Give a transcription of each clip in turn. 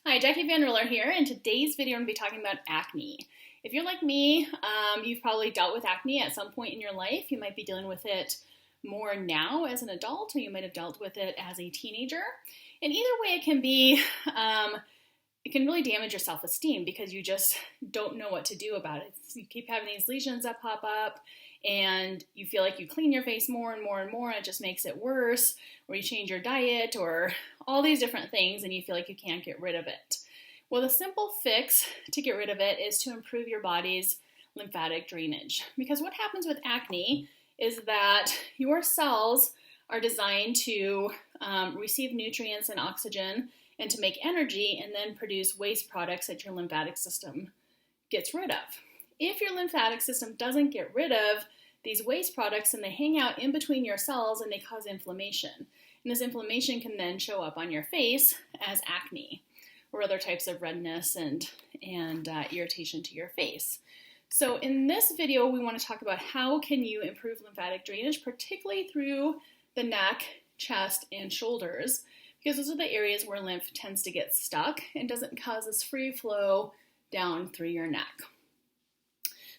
Hi, Jackie Van Riller here. In today's video, I'm going to be talking about acne. If you're like me, you've probably dealt with acne at some point in your life. You might be dealing with it more now as an adult, or you might have dealt with it as a teenager. And either way, it can be, it can really damage your self-esteem because you just don't know what to do about it. You keep having these lesions that pop up, and you feel like you clean your face more and more and more, and it just makes it worse, or you change your diet, or all these different things, and you feel like you can't get rid of it. Well, the simple fix to get rid of it is to improve your body's lymphatic drainage. Because what happens with acne is that your cells are designed to receive nutrients and oxygen and to make energy and then produce waste products that your lymphatic system gets rid of. If your lymphatic system doesn't get rid of these waste products, then they hang out in between your cells and they cause inflammation. And this inflammation can then show up on your face as acne or other types of redness and irritation to your face. So in this video, we want to talk about how can you improve lymphatic drainage, particularly through the neck, chest, and shoulders, because those are the areas where lymph tends to get stuck and doesn't cause this free flow down through your neck.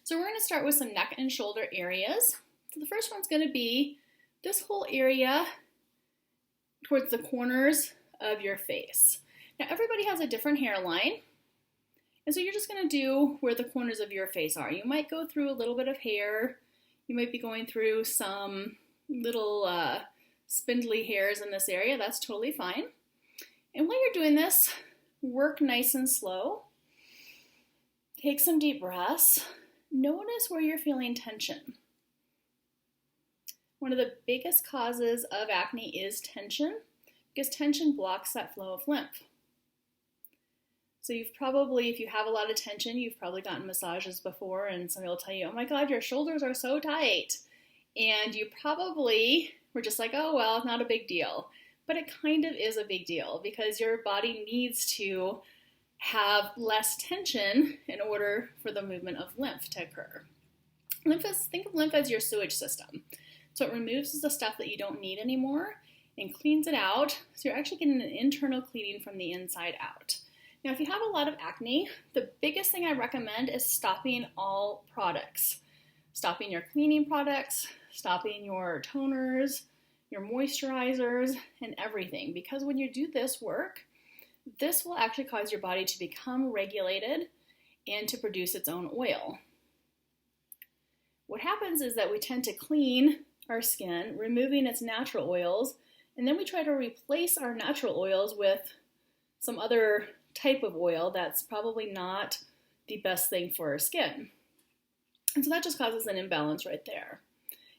So we're going to start with some neck and shoulder areas. So the first one's going to be this whole area towards the corners of your face. Now everybody has a different hairline, and so you're just going to do where the corners of your face are. You might go through a little bit of hair. You might be going through some little spindly hairs in this area. That's totally fine. And while you're doing this, work nice and slow. Take some deep breaths. Notice where you're feeling tension. One of the biggest causes of acne is tension, because tension blocks that flow of lymph. So you've probably, if you have a lot of tension, you've probably gotten massages before, and somebody will tell you, oh my God, your shoulders are so tight. And you probably were just like, oh, well, not a big deal. But it kind of is a big deal because your body needs to have less tension in order for the movement of lymph to occur. Think of lymph as your sewage system. So it removes the stuff that you don't need anymore and cleans it out. So you're actually getting an internal cleaning from the inside out. Now, if you have a lot of acne, the biggest thing I recommend is stopping all products. Stopping your cleaning products, stopping your toners, your moisturizers, and everything. Because when you do this work, this will actually cause your body to become regulated and to produce its own oil. What happens is that we tend to clean our skin, removing its natural oils, and then we try to replace our natural oils with some other type of oil that's probably not the best thing for our skin. And so that just causes an imbalance right there.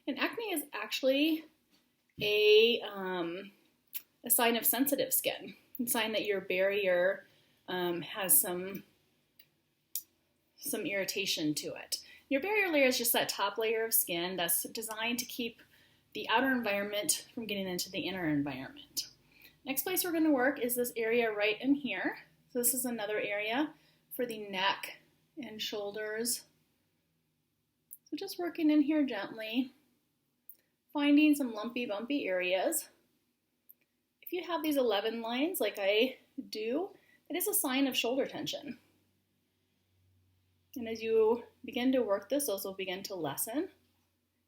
And acne is actually a sign of sensitive skin. A sign that your barrier has some irritation to it. Your barrier layer is just that top layer of skin that's designed to keep the outer environment from getting into the inner environment. Next place we're going to work is this area right in here. So this is another area for the neck and shoulders. So just working in here gently, finding some lumpy, bumpy areas. If you have these 11 lines like I do, it is a sign of shoulder tension. And as you begin to work this, those will begin to lessen.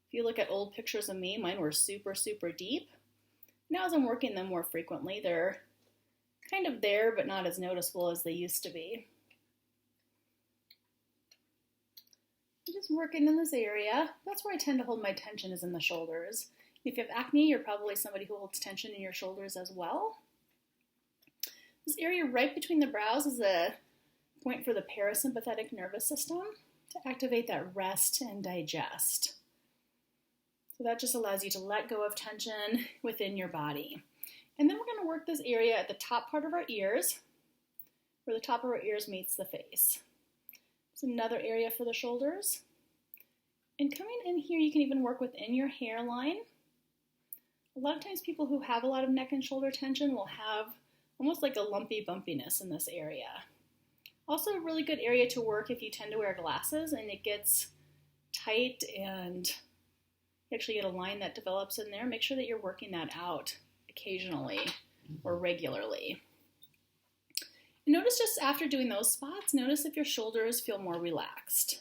If you look at old pictures of me, mine were super, super deep. Now as I'm working them more frequently, they're kind of there, but not as noticeable as they used to be. I'm just working in this area. That's where I tend to hold my tension, is in the shoulders. If you have acne, you're probably somebody who holds tension in your shoulders as well. This area right between the brows is a point for the parasympathetic nervous system to activate that rest and digest. So that just allows you to let go of tension within your body. And then we're going to work this area at the top part of our ears, where the top of our ears meets the face. It's another area for the shoulders. And coming in here, you can even work within your hairline. A lot of times people who have a lot of neck and shoulder tension will have almost like a lumpy bumpiness in this area. Also a really good area to work if you tend to wear glasses and it gets tight and you actually get a line that develops in there. Make sure that you're working that out occasionally or regularly. And notice just after doing those spots, notice if your shoulders feel more relaxed.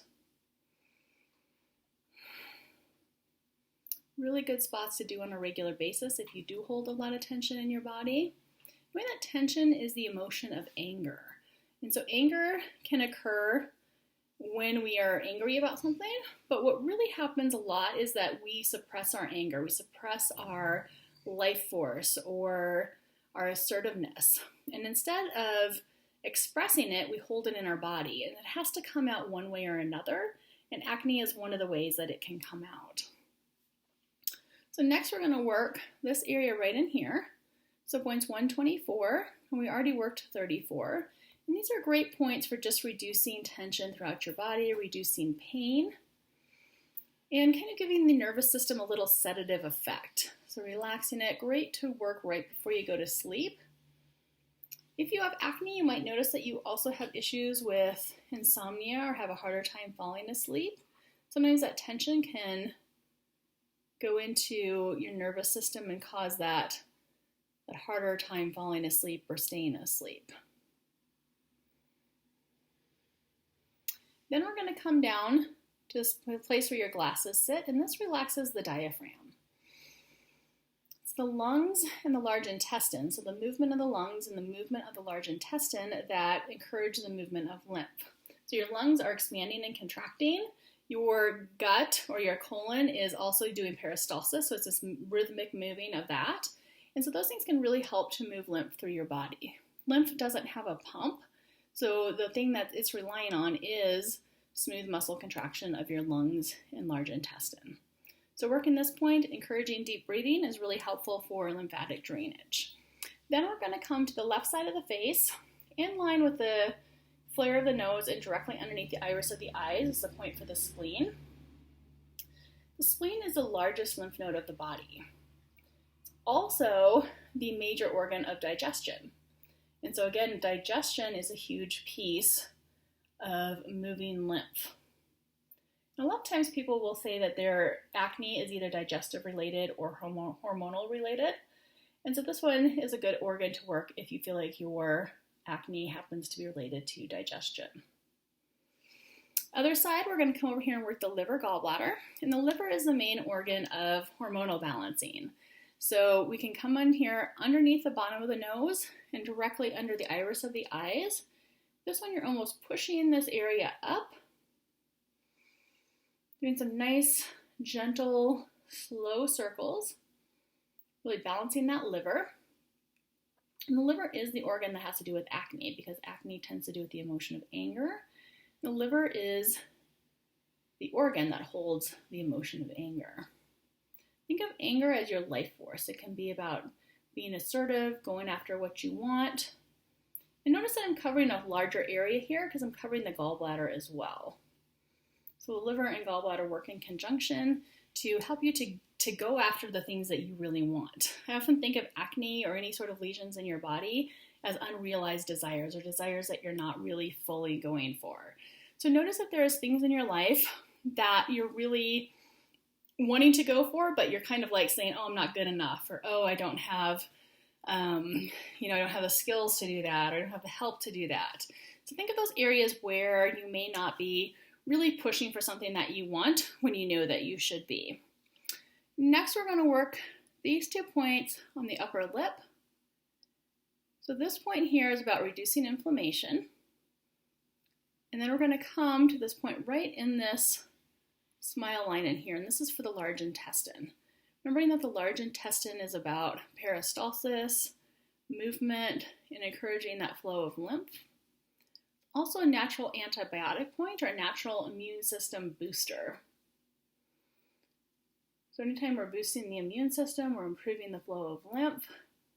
Really good spots to do on a regular basis if you do hold a lot of tension in your body. Knowing that tension is the emotion of anger. And so anger can occur when we are angry about something, but what really happens a lot is that we suppress our anger, we suppress our life force or our assertiveness. And instead of expressing it, we hold it in our body, and it has to come out one way or another, and acne is one of the ways that it can come out. So next we're going to work this area right in here. So points 124, and we already worked 34. And these are great points for just reducing tension throughout your body, reducing pain, and kind of giving the nervous system a little sedative effect. So relaxing it, great to work right before you go to sleep. If you have acne, you might notice that you also have issues with insomnia or have a harder time falling asleep. Sometimes that tension can go into your nervous system and cause that harder time falling asleep or staying asleep. Then we're going to come down to the place where your glasses sit, and this relaxes the diaphragm. It's the lungs and the large intestine, so the movement of the lungs and the movement of the large intestine that encourage the movement of lymph. So your lungs are expanding and contracting. Your gut or your colon is also doing peristalsis, so it's this rhythmic moving of that. And so those things can really help to move lymph through your body. Lymph doesn't have a pump, so the thing that it's relying on is smooth muscle contraction of your lungs and large intestine. So working this point, encouraging deep breathing is really helpful for lymphatic drainage. Then we're going to come to the left side of the face, in line with the flare of the nose and directly underneath the iris of the eyes is the point for the spleen. The spleen is the largest lymph node of the body. It's also the major organ of digestion. And so again, digestion is a huge piece of moving lymph. And a lot of times people will say that their acne is either digestive related or hormonal related. And so this one is a good organ to work if you feel like your acne happens to be related to digestion. Other side, we're going to come over here and work the liver gallbladder. And the liver is the main organ of hormonal balancing. So we can come in here underneath the bottom of the nose and directly under the iris of the eyes. This one you're almost pushing this area up. Doing some nice, gentle, slow circles. Really balancing that liver. And the liver is the organ that has to do with acne because acne tends to do with the emotion of anger. The liver is the organ that holds the emotion of anger. Think of anger as your life force. It can be about being assertive, going after what you want. And notice that I'm covering a larger area here because I'm covering the gallbladder as well. So the liver and gallbladder work in conjunction to help you to go after the things that you really want. I often think of acne or any sort of lesions in your body as unrealized desires or desires that you're not really fully going for. So notice if there's things in your life that you're really wanting to go for, but you're kind of like saying, oh, I'm not good enough, or oh, I don't have, I don't have the skills to do that, or I don't have the help to do that. So think of those areas where you may not be really pushing for something that you want when you know that you should be. Next, we're going to work these 2 points on the upper lip. So this point here is about reducing inflammation. And then we're going to come to this point right in this smile line in here, and this is for the large intestine. Remembering that the large intestine is about peristalsis, movement, and encouraging that flow of lymph. Also a natural antibiotic point or a natural immune system booster. So anytime we're boosting the immune system, we're improving the flow of lymph,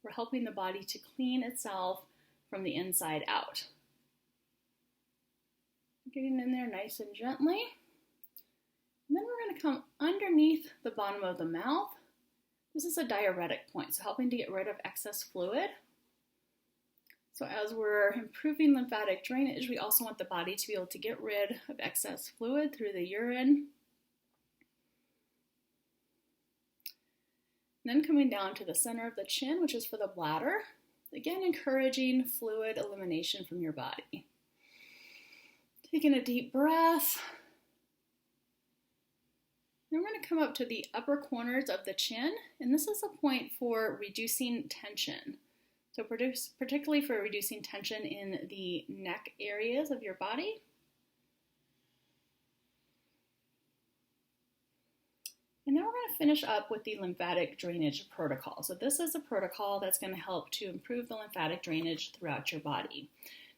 we're helping the body to clean itself from the inside out. Getting in there nice and gently. And then we're going to come underneath the bottom of the mouth. This is a diuretic point, so helping to get rid of excess fluid. So as we're improving lymphatic drainage, we also want the body to be able to get rid of excess fluid through the urine. And then coming down to the center of the chin, which is for the bladder. Again, encouraging fluid elimination from your body. Taking a deep breath. Then we're going to come up to the upper corners of the chin, and this is a point for reducing tension. So particularly for reducing tension in the neck areas of your body. And then we're going to finish up with the lymphatic drainage protocol. So this is a protocol that's going to help to improve the lymphatic drainage throughout your body.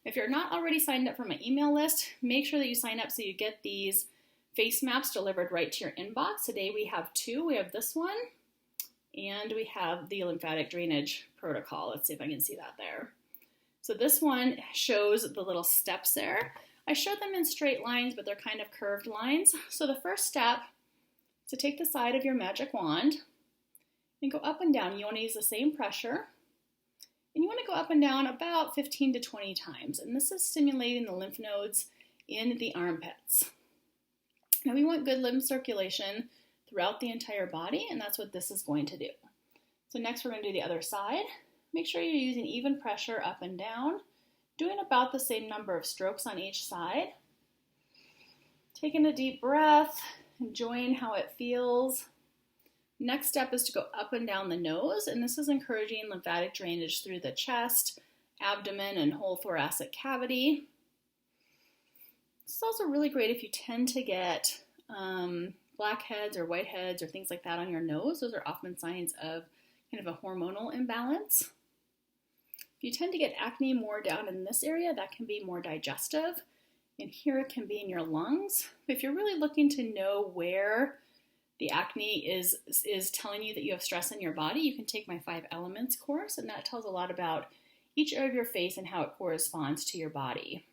If you're not already signed up for my email list, make sure that you sign up so you get these face maps delivered right to your inbox. Today we have two. We have this one, and we have the lymphatic drainage protocol. Let's see if I can see that there. So this one shows the little steps there. I showed them in straight lines, but they're kind of curved lines. So the first step is to take the side of your magic wand and go up and down. You want to use the same pressure, and you want to go up and down about 15 to 20 times. And this is stimulating the lymph nodes in the armpits. Now we want good lymph circulation throughout the entire body, and that's what this is going to do. So next we're going to do the other side. Make sure you're using even pressure up and down, doing about the same number of strokes on each side. Taking a deep breath, enjoying how it feels. Next step is to go up and down the nose, and this is encouraging lymphatic drainage through the chest, abdomen, and whole thoracic cavity. This is also really great if you tend to get blackheads or whiteheads or things like that on your nose. Those are often signs of kind of a hormonal imbalance. If you tend to get acne more down in this area, that can be more digestive. And here it can be in your lungs. If you're really looking to know where the acne is telling you that you have stress in your body, you can take my 5 Elements course, and that tells a lot about each area of your face and how it corresponds to your body.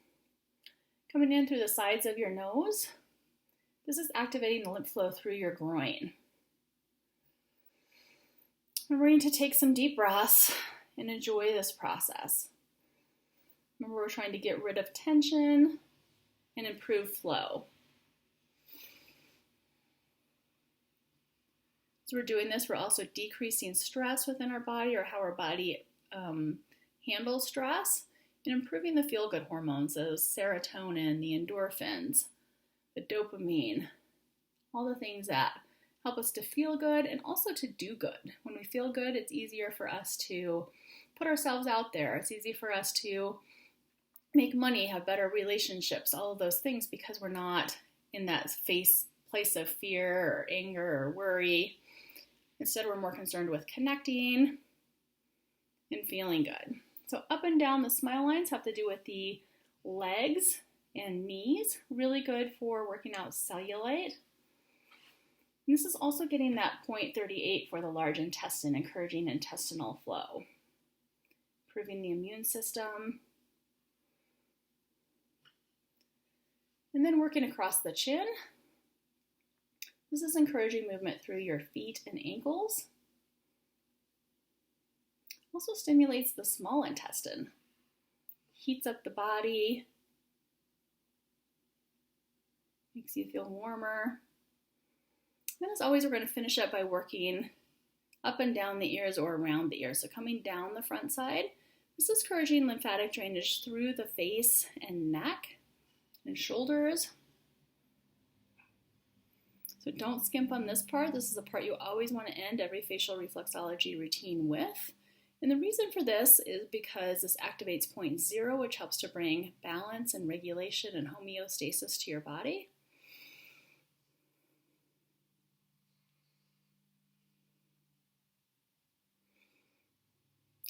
Coming in through the sides of your nose, this is activating the lymph flow through your groin. And we're going to take some deep breaths and enjoy this process. Remember, we're trying to get rid of tension and improve flow. As we're doing this, we're also decreasing stress within our body, or how our body handles stress, and improving the feel-good hormones, those serotonin, the endorphins, the dopamine, all the things that help us to feel good and also to do good. When we feel good, it's easier for us to put ourselves out there. It's easy for us to make money, have better relationships, all of those things, because we're not in that place of fear or anger or worry. Instead, we're more concerned with connecting and feeling good. So up and down the smile lines have to do with the legs and knees. Really good for working out cellulite. And this is also getting that 0.38 for the large intestine, encouraging intestinal flow. Improving the immune system. And then working across the chin. This is encouraging movement through your feet and ankles. Also stimulates the small intestine. Heats up the body. Makes you feel warmer. And as always, we're going to finish up by working up and down the ears or around the ears. So coming down the front side. This is encouraging lymphatic drainage through the face and neck and shoulders. So don't skimp on this part. This is a part you always want to end every facial reflexology routine with. And the reason for this is because this activates point 0, which helps to bring balance and regulation and homeostasis to your body.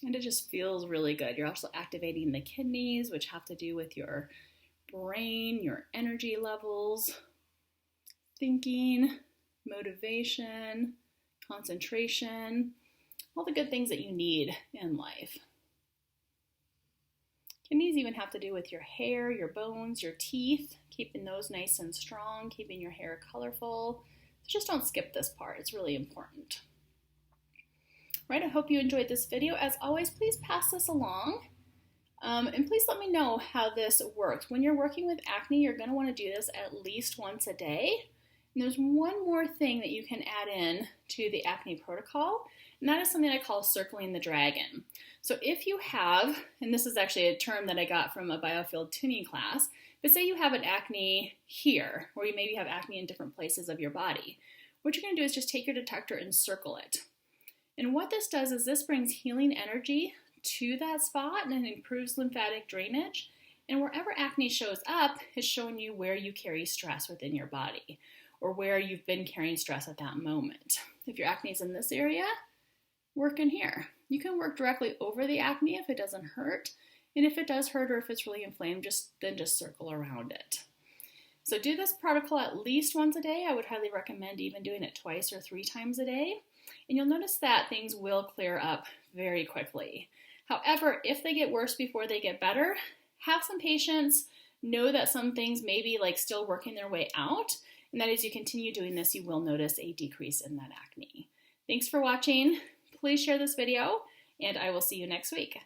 And it just feels really good. You're also activating the kidneys, which have to do with your brain, your energy levels, thinking, motivation, concentration, all the good things that you need in life. Kidneys even have to do with your hair, your bones, your teeth, keeping those nice and strong, keeping your hair colorful. So just don't skip this part. It's really important. Right, I hope you enjoyed this video. As always, please pass this along. And please let me know how this works. When you're working with acne, you're going to want to do this at least once a day. And there's one more thing that you can add in to the acne protocol, and that is something I call circling the dragon. So if you have, and this is actually a term that I got from a biofield tuning class, but say you have an acne here, or you maybe have acne in different places of your body, what you're going to do is just take your detector and circle it. And what this does is this brings healing energy to that spot and it improves lymphatic drainage. And wherever acne shows up, it's showing you where you carry stress within your body or where you've been carrying stress at that moment. If your acne is in this area, work in here. You can work directly over the acne if it doesn't hurt. And if it does hurt or if it's really inflamed, just circle around it. So do this protocol at least once a day. I would highly recommend even doing it twice or 3 times a day. And you'll notice that things will clear up very quickly. However, if they get worse before they get better, have some patience. Know that some things may be still working their way out. And that as you continue doing this, you will notice a decrease in that acne. Thanks for watching. Please share this video, and I will see you next week.